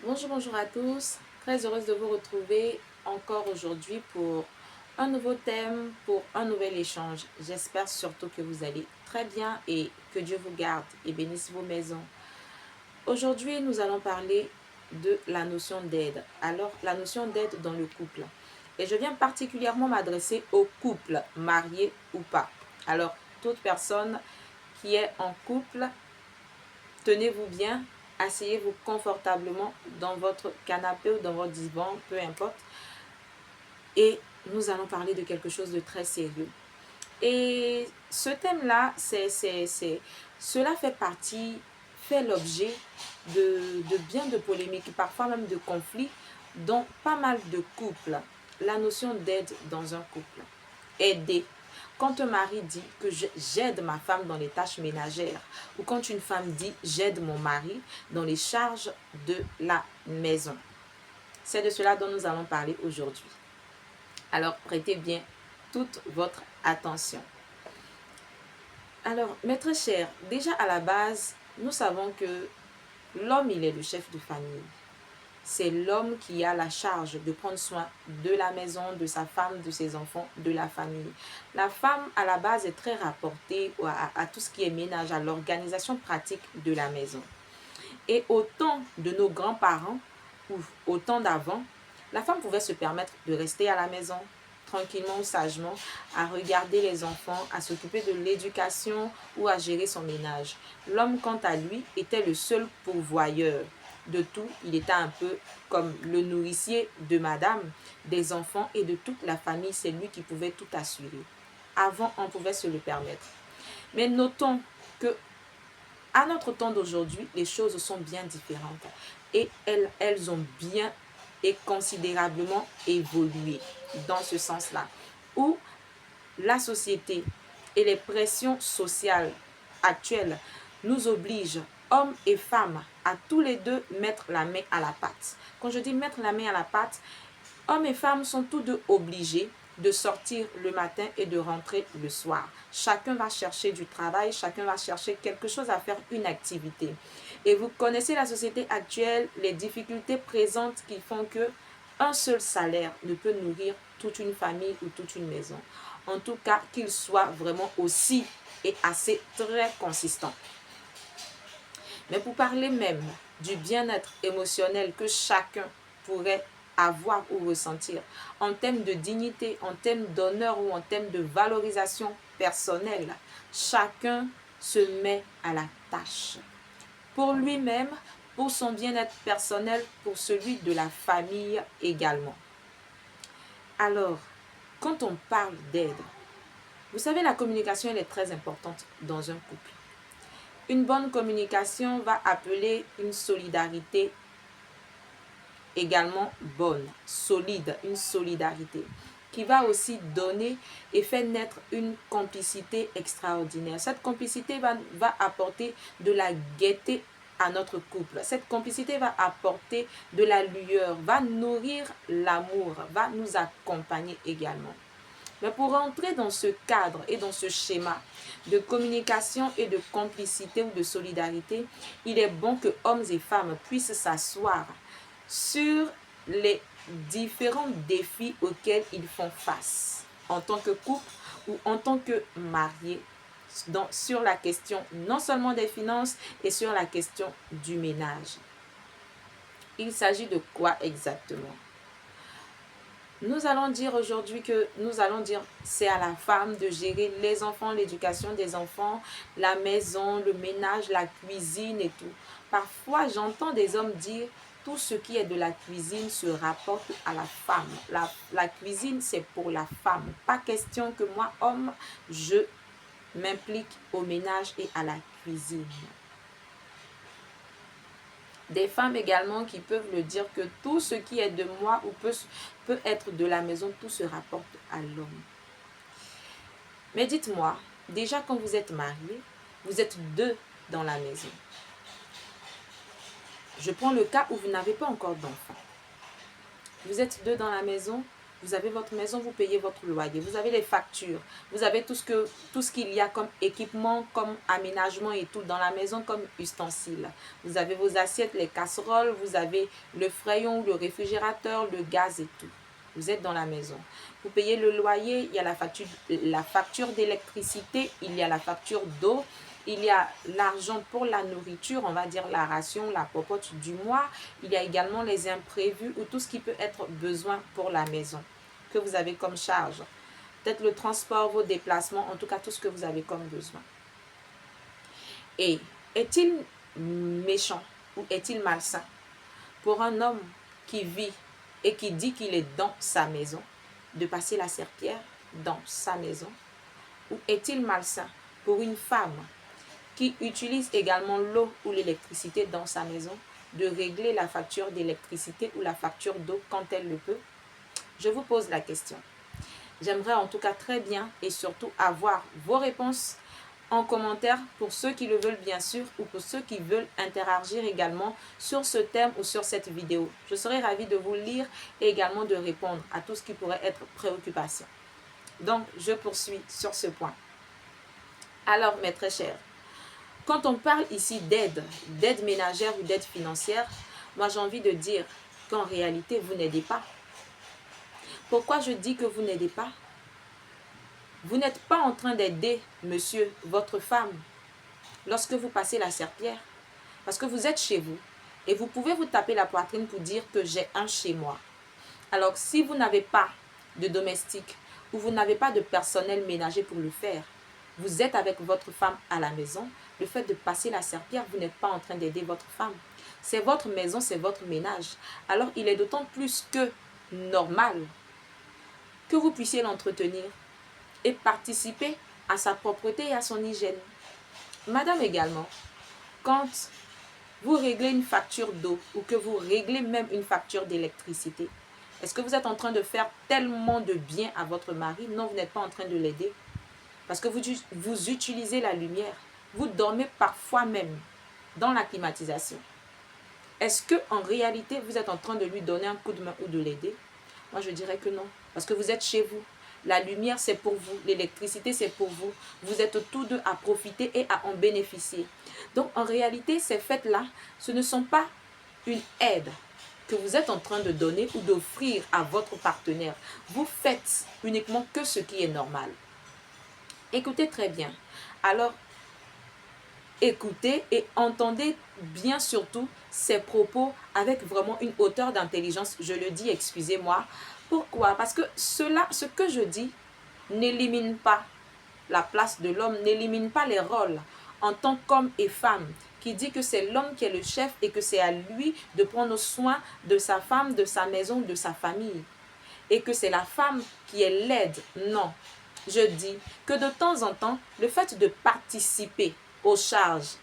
Bonjour à tous, très heureuse de vous retrouver encore aujourd'hui pour un nouveau thème, pour un nouvel échange. J'espère surtout que vous allez très bien et que Dieu vous garde et bénisse vos maisons. Aujourd'hui, nous allons parler de la notion d'aide. Alors, la notion d'aide dans le couple. Et je viens particulièrement m'adresser aux couples, mariés ou pas. Alors, toute personne qui est en couple, tenez-vous bien, asseyez-vous confortablement dans votre canapé ou dans votre divan, peu importe. Et nous allons parler de quelque chose de très sérieux. Et ce thème-là, cela fait l'objet de bien de polémiques, parfois même de conflits, dans pas mal de couples. La notion d'aide dans un couple. Aider. Quand un mari dit que j'aide ma femme dans les tâches ménagères, ou quand une femme dit j'aide mon mari dans les charges de la maison. C'est de cela dont nous allons parler aujourd'hui. Alors prêtez bien toute votre attention. Alors, mes très chers, déjà à la base, nous savons que l'homme, il est le chef de famille. C'est l'homme qui a la charge de prendre soin de la maison, de sa femme, de ses enfants, de la famille. La femme, à la base, est très rapportée à tout ce qui est ménage, à l'organisation pratique de la maison. Et au temps de nos grands-parents, ou au temps d'avant, la femme pouvait se permettre de rester à la maison, tranquillement ou sagement, à regarder les enfants, à s'occuper de l'éducation ou à gérer son ménage. L'homme, quant à lui, était le seul pourvoyeur de tout. Il était un peu comme le nourricier de madame, des enfants et de toute la famille. C'est lui qui pouvait tout assurer. Avant, on pouvait se le permettre. Mais notons que à notre temps d'aujourd'hui, les choses sont bien différentes et elles ont bien et considérablement évolué dans ce sens-là, où la société et les pressions sociales actuelles nous obligent, hommes et femmes, à tous les deux mettre la main à la pâte. Quand je dis mettre la main à la pâte, hommes et femmes sont tous deux obligés de sortir le matin et de rentrer le soir. Chacun va chercher du travail, chacun va chercher quelque chose à faire, une activité. Et vous connaissez la société actuelle, les difficultés présentes qui font que un seul salaire ne peut nourrir toute une famille ou toute une maison. En tout cas, qu'il soit vraiment aussi et assez très consistant. Mais pour parler même du bien-être émotionnel que chacun pourrait avoir ou ressentir en termes de dignité, en termes d'honneur ou en termes de valorisation personnelle, chacun se met à la tâche. Pour lui-même, pour son bien-être personnel, pour celui de la famille également. Alors, quand on parle d'aide, vous savez, la communication, elle est très importante dans un couple. Une bonne communication va appeler une solidarité également bonne, solide, une solidarité qui va aussi donner et faire naître une complicité extraordinaire. Cette complicité va apporter de la gaieté à notre couple. Cette complicité va apporter de la lueur, va nourrir l'amour, va nous accompagner également. Mais pour entrer dans ce cadre et dans ce schéma de communication et de complicité ou de solidarité, il est bon que hommes et femmes puissent s'asseoir sur les différents défis auxquels ils font face en tant que couple ou en tant que mariés, sur la question non seulement des finances et sur la question du ménage. Il s'agit de quoi exactement? Nous allons dire aujourd'hui que c'est à la femme de gérer les enfants, l'éducation des enfants, la maison, le ménage, la cuisine et tout. Parfois, j'entends des hommes dire tout ce qui est de la cuisine se rapporte à la femme. La cuisine, c'est pour la femme. Pas question que moi, homme, je m'implique au ménage et à la cuisine. Des femmes également qui peuvent le dire que tout ce qui est de moi ou peut être de la maison, tout se rapporte à l'homme. Mais dites-moi, déjà quand vous êtes mariés, vous êtes deux dans la maison. Je prends le cas où vous n'avez pas encore d'enfant. Vous êtes deux dans la maison, Vous avez votre maison, vous payez votre loyer, vous avez les factures, vous avez tout ce qu'il y a comme équipement, comme aménagement et tout dans la maison comme ustensiles. Vous avez vos assiettes, les casseroles, vous avez le frayon, le réfrigérateur, le gaz et tout. Vous êtes dans la maison. Vous payez le loyer, il y a la facture d'électricité, il y a la facture d'eau, il y a l'argent pour la nourriture, on va dire la ration, la popote du mois. Il y a également les imprévus ou tout ce qui peut être besoin pour la maison que vous avez comme charge. Peut-être le transport, vos déplacements, en tout cas tout ce que vous avez comme besoin. Et est-il méchant ou est-il malsain pour un homme qui vit et qui dit qu'il est dans sa maison, de passer la serpillière dans sa maison? Ou est-il malsain pour une femme qui utilise également l'eau ou l'électricité dans sa maison, de régler la facture d'électricité ou la facture d'eau quand elle le peut? Je vous pose la question. J'aimerais en tout cas très bien et surtout avoir vos réponses en commentaire pour ceux qui le veulent bien sûr ou pour ceux qui veulent interagir également sur ce thème ou sur cette vidéo. Je serai ravie de vous lire et également de répondre à tout ce qui pourrait être préoccupation. Donc, je poursuis sur ce point. Alors, mes très chers, quand on parle ici d'aide ménagère ou d'aide financière, moi j'ai envie de dire qu'en réalité, vous n'aidez pas. Pourquoi je dis que vous n'aidez pas? Vous n'êtes pas en train d'aider monsieur, votre femme, lorsque vous passez la serpillière. Parce que vous êtes chez vous et vous pouvez vous taper la poitrine pour dire que j'ai un chez moi. Alors, si vous n'avez pas de domestique ou vous n'avez pas de personnel ménager pour le faire, vous êtes avec votre femme à la maison, le fait de passer la serpillière, vous n'êtes pas en train d'aider votre femme. C'est votre maison, c'est votre ménage. Alors, il est d'autant plus que normal que vous puissiez l'entretenir et participer à sa propreté et à son hygiène. Madame également, quand vous réglez une facture d'eau ou que vous réglez même une facture d'électricité, est-ce que vous êtes en train de faire tellement de bien à votre mari? Non, vous n'êtes pas en train de l'aider. Parce que vous utilisez la lumière. Vous dormez parfois même dans la climatisation. Est-ce qu'en réalité, vous êtes en train de lui donner un coup de main ou de l'aider? Moi, je dirais que non. Parce que vous êtes chez vous. La lumière, c'est pour vous. L'électricité, c'est pour vous. Vous êtes tous deux à profiter et à en bénéficier. Donc, en réalité, ces fêtes-là, ce ne sont pas une aide que vous êtes en train de donner ou d'offrir à votre partenaire. Vous faites uniquement que ce qui est normal. Écoutez très bien. Alors, écoutez et entendez bien surtout ces propos avec vraiment une hauteur d'intelligence. Je le dis, excusez-moi. Pourquoi? Parce que ce que je dis n'élimine pas la place de l'homme, n'élimine pas les rôles en tant qu'homme et femme, qui dit que c'est l'homme qui est le chef et que c'est à lui de prendre soin de sa femme, de sa maison, de sa famille. Et que c'est la femme qui est l'aide. Non. Je dis que de temps en temps, le fait de participer aux charges,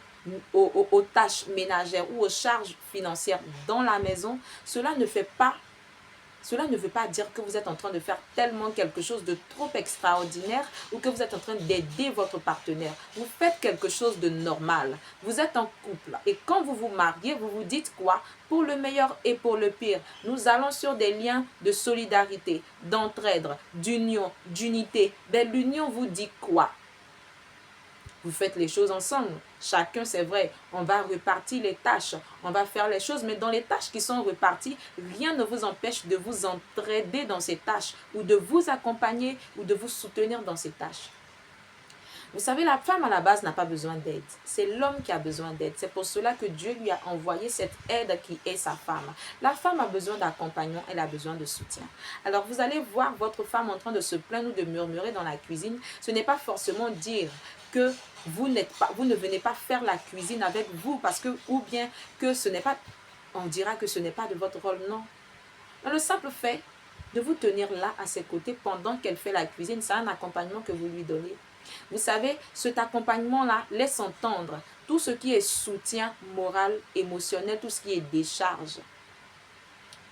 aux tâches ménagères ou aux charges financières dans la maison, cela ne veut pas dire que vous êtes en train de faire tellement quelque chose de trop extraordinaire ou que vous êtes en train d'aider votre partenaire. Vous faites quelque chose de normal. Vous êtes en couple et quand vous vous mariez, vous vous dites quoi? Pour le meilleur et pour le pire, nous allons sur des liens de solidarité, d'entraide, d'union, d'unité. Ben, l'union vous dit quoi? Vous faites les choses ensemble. Chacun, c'est vrai, on va repartir les tâches. On va faire les choses, mais dans les tâches qui sont reparties, rien ne vous empêche de vous entraider dans ces tâches ou de vous accompagner ou de vous soutenir dans ces tâches. Vous savez, la femme à la base n'a pas besoin d'aide. C'est l'homme qui a besoin d'aide. C'est pour cela que Dieu lui a envoyé cette aide qui est sa femme. La femme a besoin d'accompagnement, elle a besoin de soutien. Alors vous allez voir votre femme en train de se plaindre ou de murmurer dans la cuisine. Ce n'est pas forcément dire que vous ne venez pas faire la cuisine avec vous parce que, ou bien que ce n'est pas, on dira que ce n'est pas de votre rôle, non. Dans le simple fait de vous tenir là à ses côtés pendant qu'elle fait la cuisine, c'est un accompagnement que vous lui donnez. Vous savez, cet accompagnement-là laisse entendre tout ce qui est soutien moral, émotionnel, tout ce qui est décharge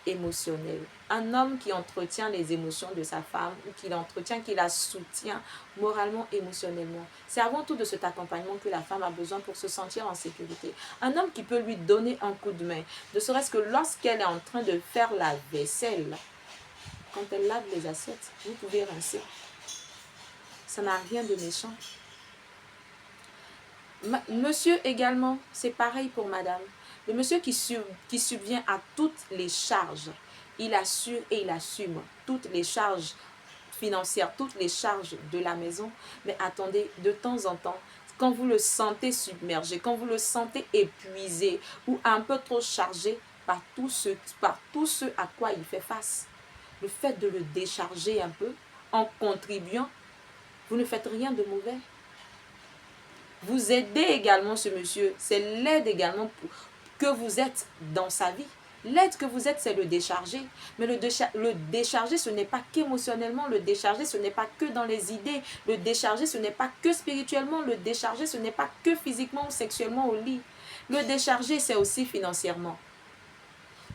émotionnelle. Un homme qui entretient les émotions de sa femme ou qui la soutient moralement, émotionnellement. C'est avant tout de cet accompagnement que la femme a besoin pour se sentir en sécurité. Un homme qui peut lui donner un coup de main, ne serait-ce que lorsqu'elle est en train de faire la vaisselle. quand elle lave les assiettes, vous pouvez rincer. Ça n'a rien de méchant. Monsieur également, c'est pareil pour madame. Le monsieur qui subvient à toutes les charges, il assure et il assume toutes les charges financières, toutes les charges de la maison. Mais attendez, de temps en temps, quand vous le sentez submergé, quand vous le sentez épuisé ou un peu trop chargé par tout ce à quoi il fait face, le fait de le décharger un peu en contribuant, vous ne faites rien de mauvais. Vous aidez également ce monsieur. C'est l'aide également que vous êtes dans sa vie. L'aide que vous êtes, c'est le décharger. Mais le décharger, ce n'est pas qu'émotionnellement. Le décharger, ce n'est pas que dans les idées. Le décharger, ce n'est pas que spirituellement. Le décharger, ce n'est pas que physiquement ou sexuellement au lit. Le décharger, c'est aussi financièrement.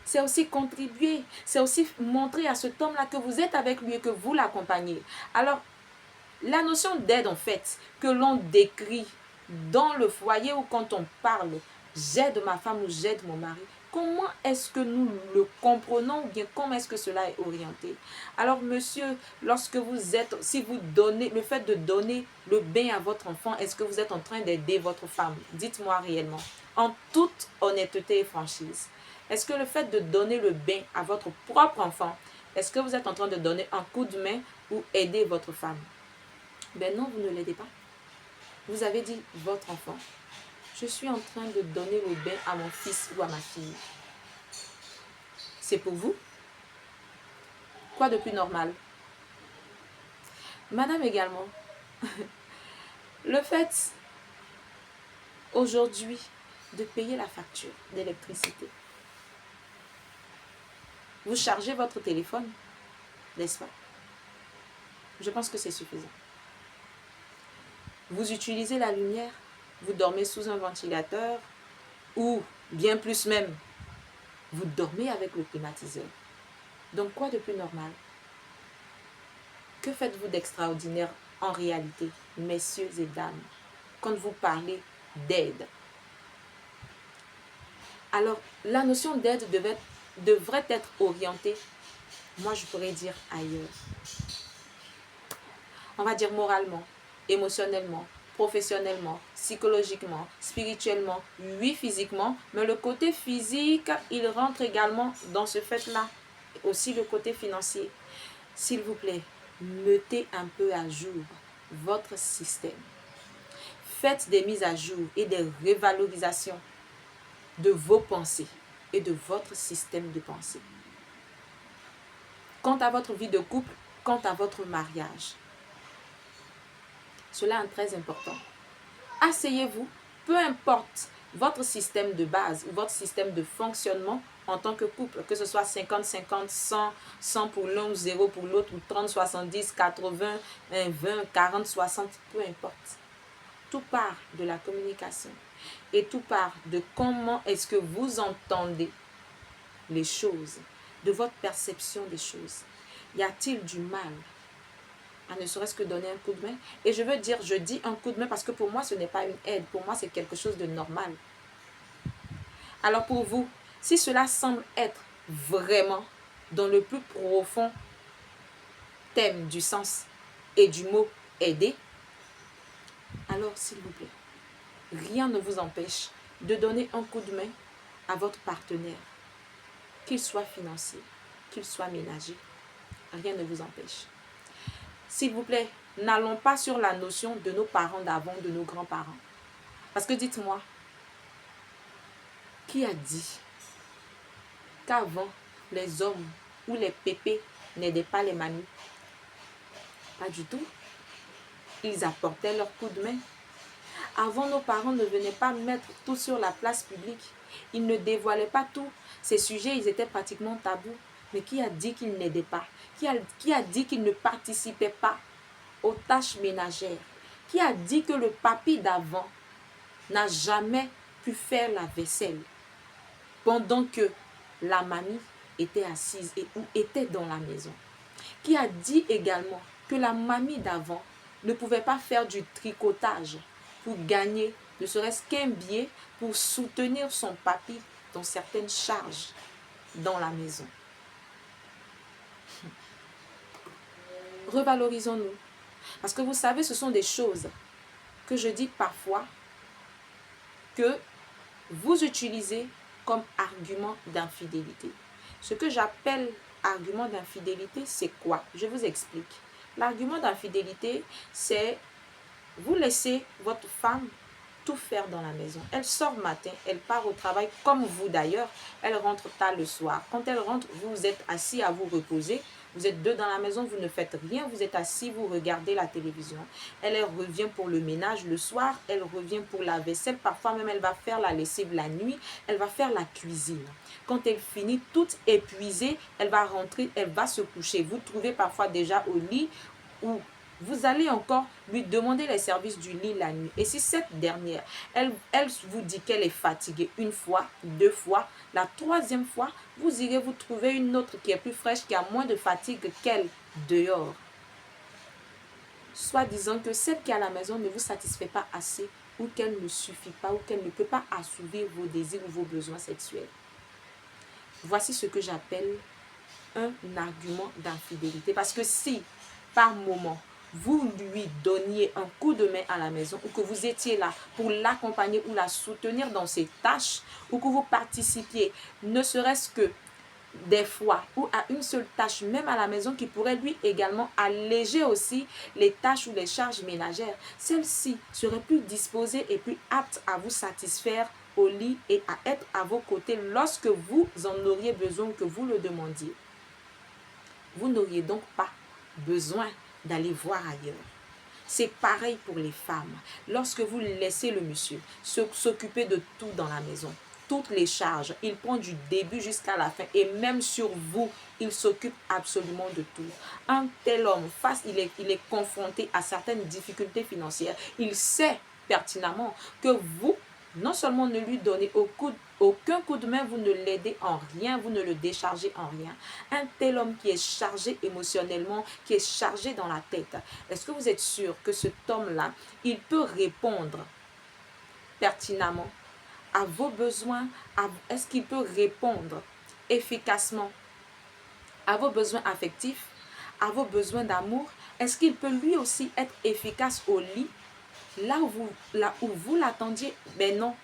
C'est aussi contribuer. C'est aussi montrer à cet homme-là que vous êtes avec lui et que vous l'accompagnez. Alors, la notion d'aide, en fait, que l'on décrit dans le foyer ou quand on parle, j'aide ma femme ou j'aide mon mari, comment est-ce que nous le comprenons ou bien comment est-ce que cela est orienté? Alors, monsieur, lorsque vous êtes, si vous donnez, le fait de donner le bain à votre enfant, est-ce que vous êtes en train d'aider votre femme? Dites-moi réellement, en toute honnêteté et franchise. Est-ce que le fait de donner le bain à votre propre enfant, est-ce que vous êtes en train de donner un coup de main ou aider votre femme? Ben non, vous ne l'aidez pas. Vous avez dit, votre enfant, je suis en train de donner le bain à mon fils ou à ma fille. C'est pour vous? Quoi de plus normal? Madame également, le fait aujourd'hui de payer la facture d'électricité. Vous chargez votre téléphone, n'est-ce pas? Je pense que c'est suffisant. Vous utilisez la lumière, vous dormez sous un ventilateur ou bien plus même, vous dormez avec le climatiseur. Donc quoi de plus normal? Que faites-vous d'extraordinaire en réalité, messieurs et dames, quand vous parlez d'aide? Alors, la notion d'aide devrait être orientée, moi je pourrais dire ailleurs. On va dire moralement, émotionnellement, professionnellement, psychologiquement, spirituellement, oui, physiquement, mais le côté physique, il rentre également dans ce fait-là. Aussi le côté financier. S'il vous plaît, mettez un peu à jour votre système. Faites des mises à jour et des revalorisations de vos pensées et de votre système de pensée. Quant à votre vie de couple, quant à votre mariage, cela est très important. Asseyez-vous, peu importe votre système de base ou votre système de fonctionnement en tant que couple, que ce soit 50-50, 100 pour l'un ou 0 pour l'autre, ou 30-70, 80, 20, 40-60, peu importe. Tout part de la communication et tout part de comment est-ce que vous entendez les choses, de votre perception des choses. Y a-t-il du mal à ne serait-ce que donner un coup de main? Et je dis un coup de main parce que pour moi, ce n'est pas une aide. Pour moi, c'est quelque chose de normal. Alors pour vous, si cela semble être vraiment dans le plus profond thème du sens et du mot aider, alors s'il vous plaît, rien ne vous empêche de donner un coup de main à votre partenaire, qu'il soit financier, qu'il soit ménager. Rien ne vous empêche. S'il vous plaît, n'allons pas sur la notion de nos parents d'avant, de nos grands-parents. Parce que dites-moi, qui a dit qu'avant, les hommes ou les pépés n'aidaient pas les mamies? Pas du tout. Ils apportaient leur coup de main. Avant, nos parents ne venaient pas mettre tout sur la place publique. Ils ne dévoilaient pas tout. Ces sujets, ils étaient pratiquement tabous. Mais qui a dit qu'ils n'aidaient pas? Qui a dit qu'ils ne participaient pas aux tâches ménagères? Qui a dit que le papy d'avant n'a jamais pu faire la vaisselle pendant que la mamie était assise ou était dans la maison? Qui a dit également que la mamie d'avant ne pouvait pas faire du tricotage pour gagner ne serait-ce qu'un billet pour soutenir son papy dans certaines charges dans la maison? Revalorisons-nous. Parce que vous savez, ce sont des choses que je dis parfois que vous utilisez comme argument d'infidélité. Ce que j'appelle argument d'infidélité, c'est quoi? Je vous explique. L'argument d'infidélité, c'est vous laissez votre femme tout faire dans la maison. Elle sort matin, elle part au travail comme vous d'ailleurs. Elle rentre tard le soir. Quand elle rentre, vous êtes assis à vous reposer. Vous êtes deux dans la maison, vous ne faites rien. Vous êtes assis, vous regardez la télévision. Elle revient pour le ménage le soir. Elle revient pour la vaisselle. Parfois même, elle va faire la lessive la nuit. Elle va faire la cuisine. Quand elle finit, toute épuisée, elle va rentrer, elle va se coucher. Vous trouvez parfois déjà au lit ou vous allez encore lui demander les services du lit la nuit. Et si cette dernière, elle vous dit qu'elle est fatiguée une fois, deux fois, la troisième fois, vous irez vous trouver une autre qui est plus fraîche, qui a moins de fatigue qu'elle dehors. Soit disant que celle qui est à la maison ne vous satisfait pas assez ou qu'elle ne suffit pas ou qu'elle ne peut pas assouvir vos désirs ou vos besoins sexuels. Voici ce que j'appelle un argument d'infidélité. Parce que si, par moment, vous lui donniez un coup de main à la maison ou que vous étiez là pour l'accompagner ou la soutenir dans ses tâches ou que vous participiez, ne serait-ce que des fois ou à une seule tâche, même à la maison, qui pourrait lui également alléger aussi les tâches ou les charges ménagères, celle-ci serait plus disposée et plus apte à vous satisfaire au lit et à être à vos côtés lorsque vous en auriez besoin ou que vous le demandiez. Vous n'auriez donc pas besoin d'aller voir ailleurs. C'est pareil pour les femmes. Lorsque vous laissez le monsieur s'occuper de tout dans la maison, toutes les charges, il prend du début jusqu'à la fin et même sur vous, il s'occupe absolument de tout. Un tel homme, il est confronté à certaines difficultés financières. Il sait pertinemment que vous, non seulement ne lui donnez aucun coup de main, vous ne l'aidez en rien, vous ne le déchargez en rien. Un tel homme qui est chargé émotionnellement, qui est chargé dans la tête, est-ce que vous êtes sûr que cet homme-là, il peut répondre pertinemment à vos besoins? Est-ce qu'il peut répondre efficacement à vos besoins affectifs, à vos besoins d'amour? Est-ce qu'il peut lui aussi être efficace au lit? Là où vous l'attendiez, ben non.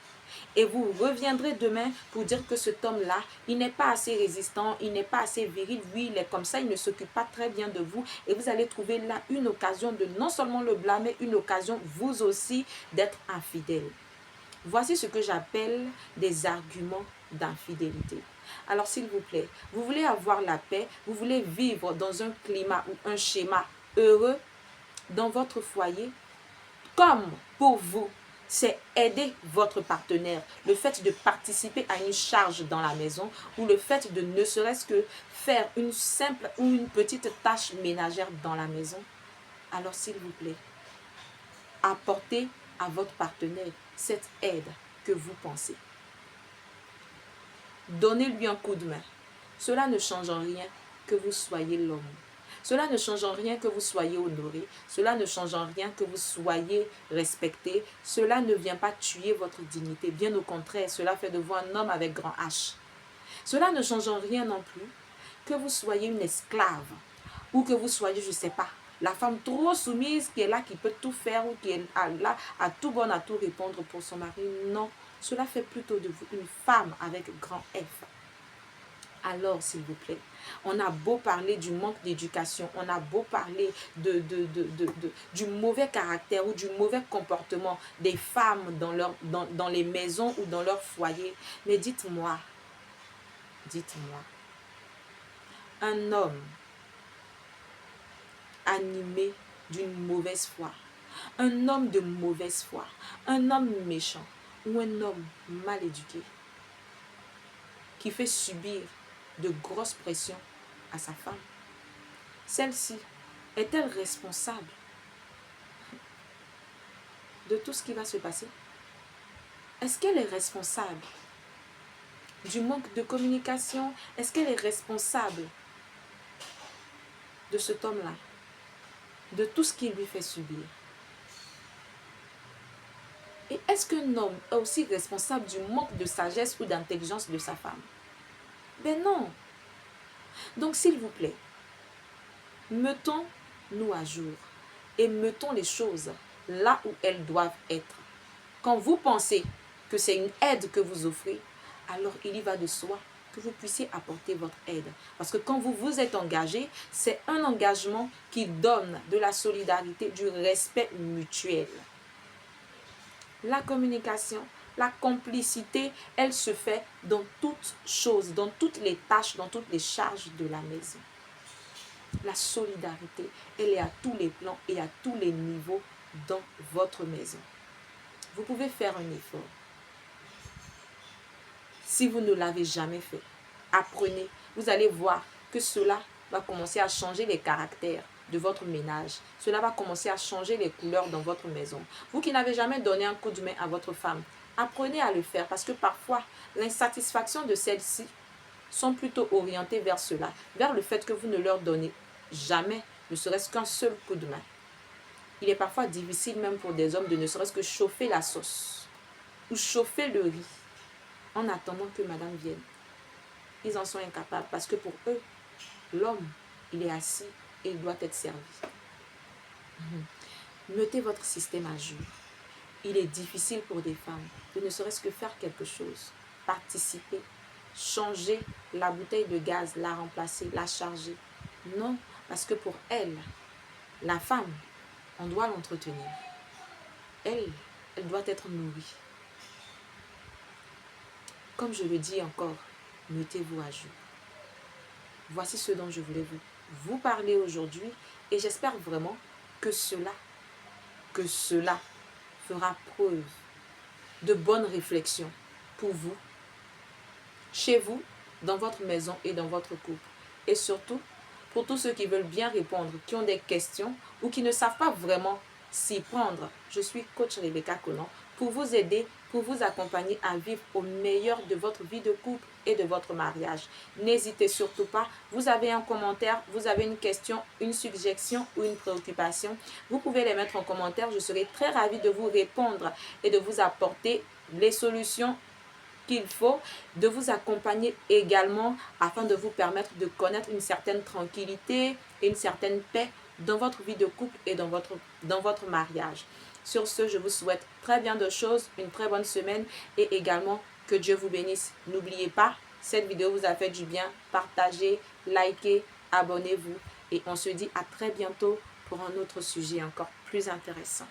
Et vous reviendrez demain pour dire que cet homme-là, il n'est pas assez résistant, il n'est pas assez viril, lui, il est comme ça, il ne s'occupe pas très bien de vous. Et vous allez trouver là une occasion de non seulement le blâmer, une occasion vous aussi d'être infidèle. Voici ce que j'appelle des arguments d'infidélité. Alors s'il vous plaît, vous voulez avoir la paix, vous voulez vivre dans un climat ou un schéma heureux dans votre foyer, comme pour vous, c'est aider votre partenaire. Le fait de participer à une charge dans la maison ou le fait de ne serait-ce que faire une simple ou une petite tâche ménagère dans la maison. Alors s'il vous plaît, apportez à votre partenaire cette aide que vous pensez. Donnez-lui un coup de main. Cela ne change en rien que vous soyez l'homme. Cela ne change en rien que vous soyez honoré. Cela ne change en rien que vous soyez respecté. Cela ne vient pas tuer votre dignité. Bien au contraire, cela fait de vous un homme avec grand H. Cela ne change en rien non plus que vous soyez une esclave ou que vous soyez, je ne sais pas, la femme trop soumise qui est là, qui peut tout faire ou qui est là à tout bon, à tout répondre pour son mari. Non, cela fait plutôt de vous une femme avec grand F. Alors, s'il vous plaît, on a beau parler du manque d'éducation, on a beau parler du mauvais caractère ou du mauvais comportement des femmes dans les maisons ou dans leur foyer, mais dites-moi, un homme animé d'une mauvaise foi, un homme de mauvaise foi, un homme méchant ou un homme mal éduqué qui fait subir de grosses pressions à sa femme, celle-ci est-elle responsable de tout ce qui va se passer? Est-ce qu'elle est responsable du manque de communication? Est-ce qu'elle est responsable de cet homme-là, de tout ce qu'il lui fait subir? Et est-ce qu'un homme est aussi responsable du manque de sagesse ou d'intelligence de sa femme? Ben non. Donc s'il vous plaît, mettons nous à jour et mettons les choses là où elles doivent être. Quand vous pensez que c'est une aide que vous offrez, alors il y va de soi que vous puissiez apporter votre aide. Parce que quand vous vous êtes engagé, c'est un engagement qui donne de la solidarité, du respect mutuel. La communication, la complicité, elle se fait dans toutes choses, dans toutes les tâches, dans toutes les charges de la maison. La solidarité, elle est à tous les plans et à tous les niveaux dans votre maison. Vous pouvez faire un effort. Si vous ne l'avez jamais fait, apprenez. Vous allez voir que cela va commencer à changer les caractères de votre ménage. Cela va commencer à changer les couleurs dans votre maison. Vous qui n'avez jamais donné un coup de main à votre femme, apprenez à le faire parce que parfois, l'insatisfaction de celles-ci sont plutôt orientées vers cela, vers le fait que vous ne leur donnez jamais, ne serait-ce qu'un seul coup de main. Il est parfois difficile même pour des hommes de ne serait-ce que chauffer la sauce ou chauffer le riz en attendant que madame vienne. Ils en sont incapables parce que pour eux, l'homme, il est assis et il doit être servi. Mettez votre système à jour. Il est difficile pour des femmes de ne serait-ce que faire quelque chose, participer, changer la bouteille de gaz, la remplacer, la charger. Non, parce que pour elle, la femme, on doit l'entretenir. Elle doit être nourrie. Comme je le dis encore, mettez-vous à jour. Voici ce dont je voulais vous parler aujourd'hui et j'espère vraiment que cela fera preuve de bonnes réflexions pour vous, chez vous, dans votre maison et dans votre couple. Et surtout, pour tous ceux qui veulent bien répondre, qui ont des questions ou qui ne savent pas vraiment s'y prendre. Je suis coach Rebecca Conan pour vous aider, pour vous accompagner à vivre au meilleur de votre vie de couple et de votre mariage. N'hésitez surtout pas, vous avez un commentaire, vous avez une question, une suggestion ou une préoccupation, vous pouvez les mettre en commentaire. Je serai très ravie de vous répondre et de vous apporter les solutions qu'il faut, de vous accompagner également afin de vous permettre de connaître une certaine tranquillité et une certaine paix dans votre vie de couple et dans votre mariage. Sur ce, je vous souhaite très bien de choses, une très bonne semaine et également que Dieu vous bénisse. N'oubliez pas, cette vidéo vous a fait du bien. Partagez, likez, abonnez-vous et on se dit à très bientôt pour un autre sujet encore plus intéressant.